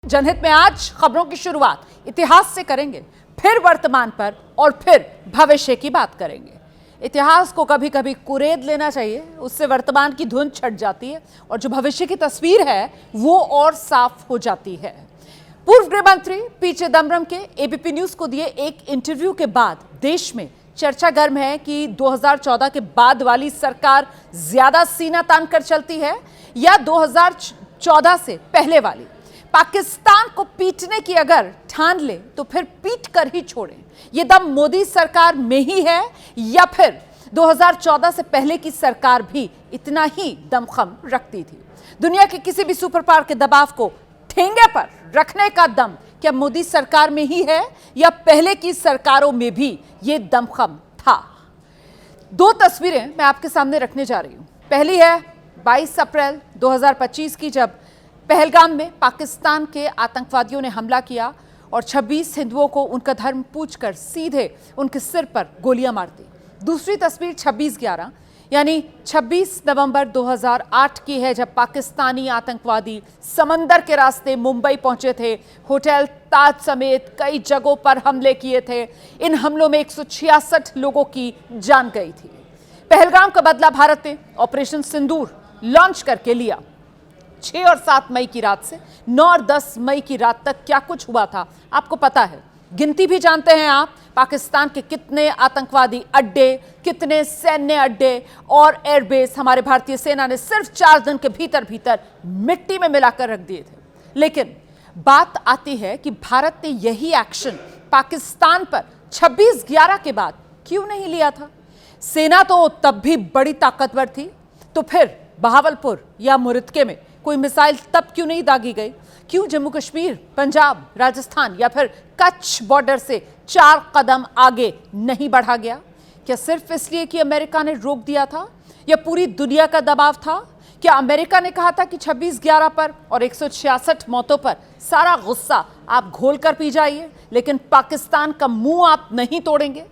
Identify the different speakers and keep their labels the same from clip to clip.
Speaker 1: जनहित में आज खबरों की शुरुआत इतिहास से करेंगे, फिर वर्तमान पर और फिर भविष्य की बात करेंगे। इतिहास को कभी कभी कुरेद लेना चाहिए, उससे वर्तमान की धुन छट जाती है और जो भविष्य की तस्वीर है वो और साफ हो जाती है। पूर्व गृह मंत्री पी चिदम्बरम के एबीपी न्यूज को दिए एक इंटरव्यू के बाद देश में चर्चा गर्म है कि 2014 के बाद वाली सरकार ज्यादा सीना तान कर चलती है या 2014 से पहले वाली। पाकिस्तान को पीटने की अगर ठान ले तो फिर पीट कर ही छोड़े। ये दम मोदी सरकार में ही है या फिर 2014 से पहले की सरकार भी इतना ही दमखम रखती थी। दुनिया के किसी भी सुपर पावर के दबाव को ठेंगे पर रखने का दम क्या मोदी सरकार में ही है या पहले की सरकारों में भी ये दमखम था। दो तस्वीरें मैं आपके सामने रखने जा रही हूं। पहली है 22 अप्रैल 2025 की, जब पहलगाम में पाकिस्तान के आतंकवादियों ने हमला किया और 26 हिंदुओं को उनका धर्म पूछकर सीधे उनके सिर पर गोलियां मार दी। दूसरी तस्वीर 26/11 यानी 26 नवंबर 2008 की है, जब पाकिस्तानी आतंकवादी समंदर के रास्ते मुंबई पहुंचे थे, होटल ताज समेत कई जगहों पर हमले किए थे। इन हमलों में 166 लोगों की जान गई थी। पहलगाम का बदला भारत ने ऑपरेशन सिंदूर लॉन्च करके लिया। 6 और 7 मई की रात से 9 और 10 मई की रात तक क्या कुछ हुआ था आपको पता है। गिनती भी जानते हैं आप, पाकिस्तान के कितने आतंकवादी अड्डे, कितने सैन्य अड्डे और एयरबेस हमारे भारतीय सेना ने सिर्फ 4 दिन के भीतर भीतर मिट्टी में मिलाकर रख दिए थे। लेकिन बात आती है कि भारत ने यही एक्शन पाकिस्तान पर 26/11 के बाद क्यों नहीं लिया था। सेना तो तब भी बड़ी ताकतवर थी, तो फिर बहावलपुर या मुरित्के में कोई मिसाइल तब क्यों नहीं दागी गई? क्यों जम्मू कश्मीर, पंजाब, राजस्थान या फिर कच्छ बॉर्डर से 4 कदम आगे नहीं बढ़ा गया? क्या सिर्फ इसलिए कि अमेरिका ने रोक दिया था या पूरी दुनिया का दबाव था? क्या अमेरिका ने कहा था कि 26/11 पर और 166 मौतों पर सारा गुस्सा आप घोल कर पी जाइए, लेकिन पाकिस्तान का मुंह आप नहीं तोड़ेंगे?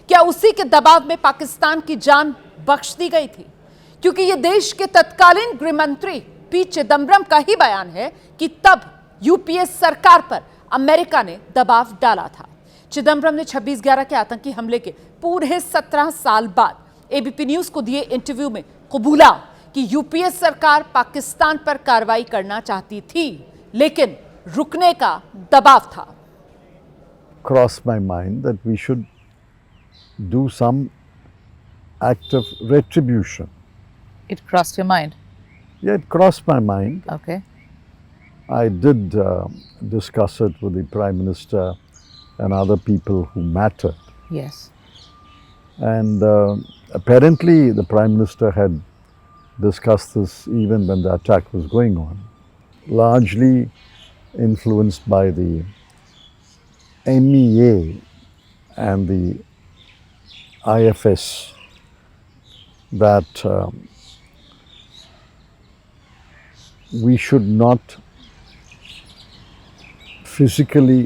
Speaker 1: क्या उसी के दबाव में पाकिस्तान की जान बख्श दी गई थी? क्योंकि यह देश के तत्कालीन गृह मंत्री पी चिदम्बरम का ही बयान है कि तब यूपीए सरकार पर अमेरिका ने दबाव डाला था। चिदम्बरम ने 26/11 के आतंकी हमले के पूरे 17 साल बाद एबीपी न्यूज को दिए इंटरव्यू में कबूला कि यूपीए सरकार पाकिस्तान पर कार्रवाई करना चाहती थी, लेकिन रुकने का दबाव था।
Speaker 2: Crossed my mind that we should do some act of retribution.
Speaker 3: It crossed your mind?
Speaker 2: Yeah, it crossed my mind.
Speaker 3: Okay.
Speaker 2: I did discuss it with the Prime Minister and other people who mattered.
Speaker 3: Yes.
Speaker 2: And apparently the Prime Minister had discussed this even when the attack was going on, largely influenced by the MEA and the IFS, that we should not physically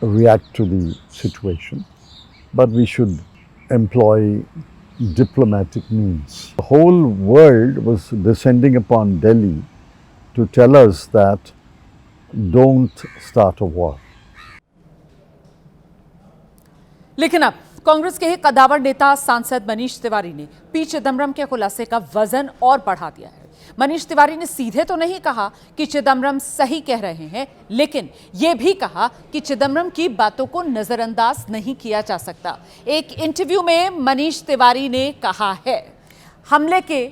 Speaker 2: react to the situation, but we should employ diplomatic means. The whole world was descending upon Delhi to tell us that don't start a war.
Speaker 1: लेकिन अब कांग्रेस के ही कदावर नेता सांसद मनीष तिवारी ने P Chidambaram के खुलासे का वजन और बढ़ा दिया है। मनीष तिवारी ने सीधे तो नहीं कहा कि चिदम्बरम सही कह रहे हैं, लेकिन यह भी कहा कि चिदम्बरम की बातों को नजरअंदाज नहीं किया जा सकता। एक इंटरव्यू में मनीष तिवारी ने कहा है, हमले के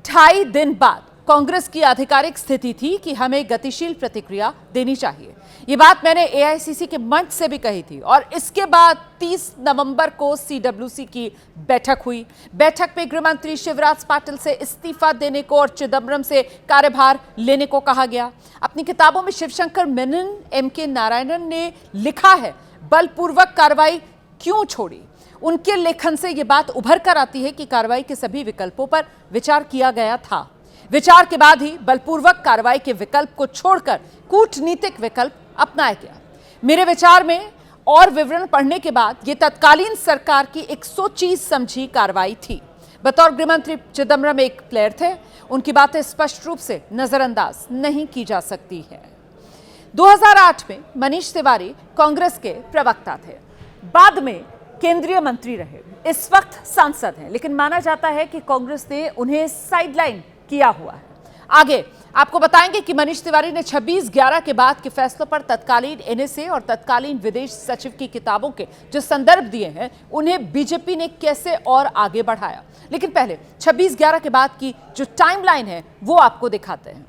Speaker 1: 2.5 दिन बाद कांग्रेस की आधिकारिक स्थिति थी कि हमें गतिशील प्रतिक्रिया देनी चाहिए। ये बात मैंने एआईसीसी के मंच से भी कही थी और इसके बाद 30 नवंबर को सीडब्ल्यूसी की बैठक हुई। बैठक में गृह मंत्री शिवराज पाटिल से इस्तीफा देने को और चिदम्बरम से कार्यभार लेने को कहा गया। अपनी किताबों में शिवशंकर मेनन, एमके नारायणन ने लिखा है, बलपूर्वक कार्रवाई क्यों छोड़ी। उनके लेखन से यह बात उभर कर आती है कि कार्रवाई के सभी विकल्पों पर विचार किया गया था। विचार के बाद ही बलपूर्वक कार्रवाई के विकल्प को छोड़कर कूटनीतिक विकल्प अपनाया गया। मेरे विचार में और विवरण पढ़ने के बाद यह तत्कालीन सरकार की एक सोची समझी कार्रवाई थी। बतौर गृहमंत्री चिदम्बरम एक प्लेयर थे, उनकी बातें स्पष्ट रूप से नजरअंदाज नहीं की जा सकती है। 2008 में मनीष तिवारी कांग्रेस के प्रवक्ता थे, बाद में केंद्रीय मंत्री रहे, इस वक्त सांसद हैं, लेकिन माना जाता है कि कांग्रेस ने उन्हें साइडलाइन किया हुआ है। आगे आपको बताएंगे कि मनीष तिवारी ने 26/11 के बाद के फैसलों पर तत्कालीन एनएसए और तत्कालीन विदेश सचिव की किताबों के जो संदर्भ दिए हैं, उन्हें बीजेपी ने कैसे और आगे बढ़ाया। लेकिन पहले 26/11 के बाद की जो टाइमलाइन है वो आपको दिखाते हैं।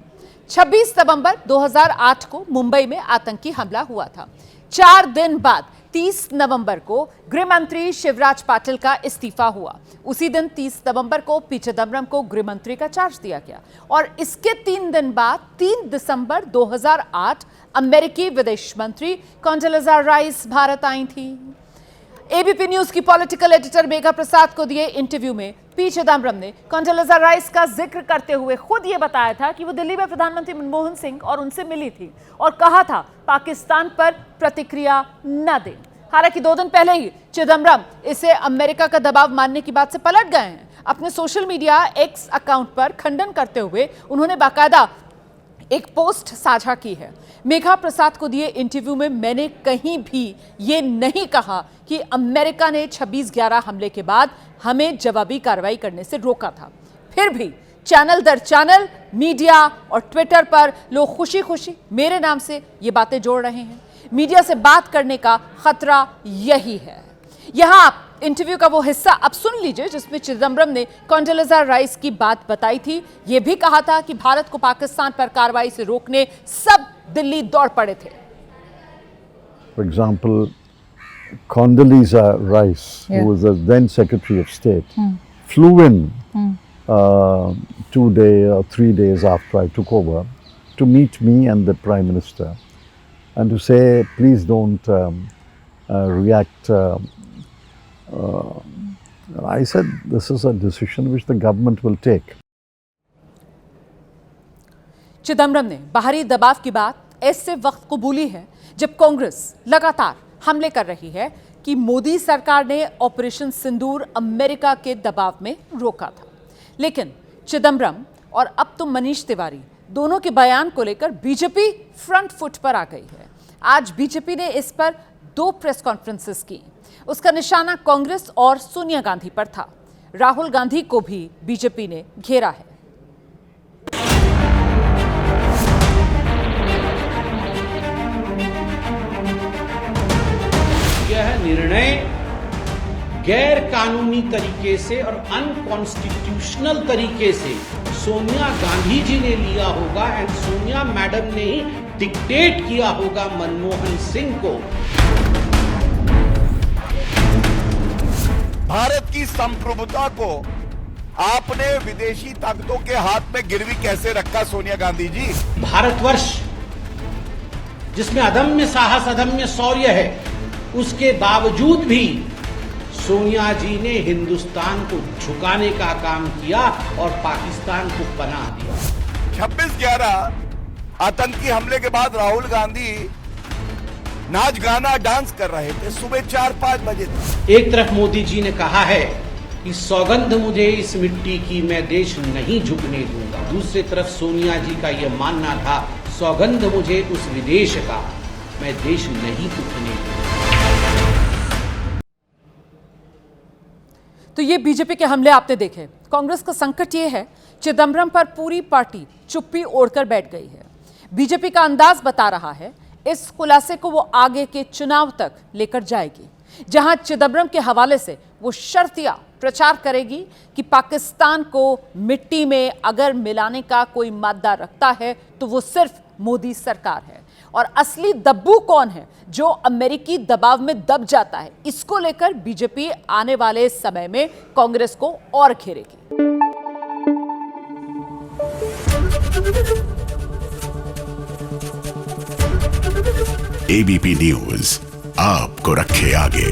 Speaker 1: 26 नवंबर 2008 को मुंबई में आतंकी हमला हुआ था। 4 दिन बाद 30 नवंबर को गृह मंत्री शिवराज पाटिल का इस्तीफा हुआ। उसी दिन 30 नवंबर को पी चिदम्बरम को गृह मंत्री का चार्ज दिया गया और इसके 3 दिन बाद 3 दिसंबर 2008 अमेरिकी विदेश मंत्री कंडोलेज़ा राइस भारत आई थी। एबीपी न्यूज की पॉलिटिकल एडिटर मेघा प्रसाद को दिए इंटरव्यू में पी चिदम्बरम ने कंडोलेज़ा राइस का जिक्र करते हुए खुद ये बताया था कि वो दिल्ली में प्रधानमंत्री मनमोहन सिंह और उनसे मिली थी और कहा था पाकिस्तान पर प्रतिक्रिया न दें। हालांकि 2 दिन पहले ही चिदम्बरम इसे अमेरिका का दबाव मानने की बात से पलट गए हैं। अपने सोशल मीडिया एक्स अकाउंट पर खंडन करते हुए उन्होंने बाकायदा एक पोस्ट साझा की है। मेघा प्रसाद को दिए इंटरव्यू में मैंने कहीं भी ये नहीं कहा कि अमेरिका ने 26/11 हमले के बाद हमें जवाबी कार्रवाई करने से रोका था। फिर भी चैनल दर चैनल, मीडिया और ट्विटर पर लोग खुशी खुशी मेरे नाम से ये बातें जोड़ रहे हैं। मीडिया से बात करने का खतरा यही है। यहां आप इंटरव्यू का वो हिस्सा अब सुन लीजिए जिसमें चिदम्बरम ने कंडोलेज़ा राइस की बात बताई थी। ये भी कहा था कि भारत को पाकिस्तान पर कार्रवाई से रोकने सब दिल्ली दौड़ पड़े थे।
Speaker 2: For example, Condoleezza Rice,
Speaker 3: Yeah.
Speaker 2: who was the then Secretary of State, flew in 2 days or 3 days after I took over to meet me and the Prime Minister and to say, please don't react. I said, this is a decision which the government will take.
Speaker 1: Chidambaram ने बाहरी दबाव की बात ऐसे वक्त कबूली है जब कांग्रेस लगातार हमले कर रही है कि मोदी सरकार ने ऑपरेशन सिंदूर अमेरिका के दबाव में रोका था। लेकिन चिदम्बरम और अब तो मनीष तिवारी दोनों के बयान को लेकर बीजेपी फ्रंट फुट पर आ गई है। आज बीजेपी ने इस पर 2 प्रेस कॉन्फ्रेंसेस की। उसका निशाना कांग्रेस और सोनिया गांधी पर था। राहुल गांधी को भी बीजेपी ने घेरा है।
Speaker 4: यह निर्णय गैर कानूनी तरीके से और अनकॉन्स्टिट्यूशनल तरीके से सोनिया गांधी जी ने लिया होगा एंड सोनिया मैडम ने ही डिक्टेट किया होगा मनमोहन सिंह को।
Speaker 5: भारत की संप्रभुता को आपने विदेशी ताकतों के हाथ में गिरवी कैसे रखा सोनिया गांधी जी?
Speaker 4: भारतवर्ष जिसमें अदम्य साहस, अदम्य शौर्य है, उसके बावजूद भी सोनिया जी ने हिंदुस्तान को झुकाने का काम किया और पाकिस्तान को पनाह दिया।
Speaker 5: 26/11 आतंकी हमले के बाद राहुल गांधी नाच गाना डांस कर रहे थे सुबह 4-5 बजे तक।
Speaker 4: एक तरफ मोदी जी ने कहा है कि सौगंध मुझे इस मिट्टी की, मैं देश नहीं झुकने दूंगा। दूसरी तरफ सोनिया जी का यह मानना था, सौगंध मुझे उस विदेश का, मैं देश नहीं उठने दूंगा।
Speaker 1: तो ये बीजेपी के हमले आपने देखे। कांग्रेस का संकट ये है, चिदम्बरम पर पूरी पार्टी चुप्पी ओढ़कर बैठ गई है। बीजेपी का अंदाज बता रहा है इस खुलासे को वो आगे के चुनाव तक लेकर जाएगी, जहां चिदम्बरम के हवाले से वो शर्तिया प्रचार करेगी कि पाकिस्तान को मिट्टी में अगर मिलाने का कोई मादा रखता है तो वो सिर्फ मोदी सरकार है। और असली दब्बू कौन है जो अमेरिकी दबाव में दब जाता है, इसको लेकर बीजेपी आने वाले समय में कांग्रेस को और घेरेगी।
Speaker 6: एबीपी न्यूज आपको रखे आगे।